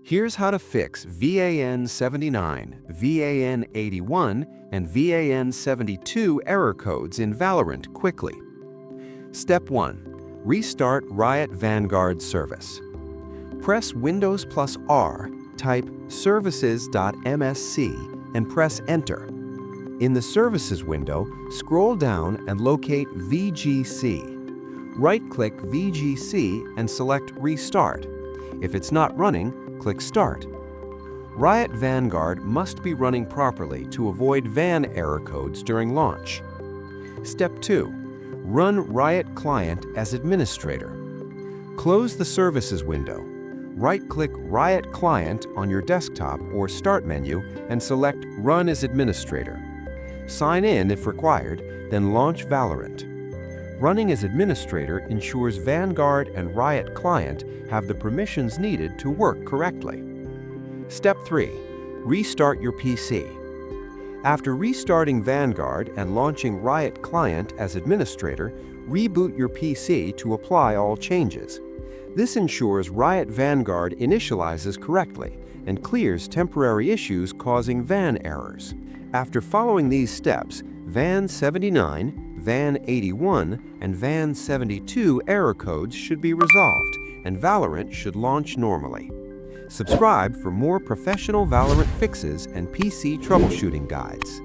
Here's how to fix VAN79, VAN81, and VAN72 error codes in Valorant quickly. Step 1. Restart Riot Vanguard service. Press Windows plus R, type services.msc, and press Enter. In the Services window, scroll down and locate VGC. Right-click VGC and select Restart. If it's not running, click Start. Riot Vanguard must be running properly to avoid VAN error codes during launch. Step 2. Run Riot Client as administrator. Close the Services window. Right-click Riot Client on your desktop or Start menu and select Run as administrator. Sign in if required, then launch Valorant. Running as administrator ensures Vanguard and Riot Client have the permissions needed to work correctly. Step 3. Restart your PC. After restarting Vanguard and launching Riot Client as administrator, reboot your PC to apply all changes. This ensures Riot Vanguard initializes correctly and clears temporary issues causing VAN errors. After following these steps, VAN79, VAN81, and VAN72 error codes should be resolved, and Valorant should launch normally. Subscribe for more professional Valorant fixes and PC troubleshooting guides.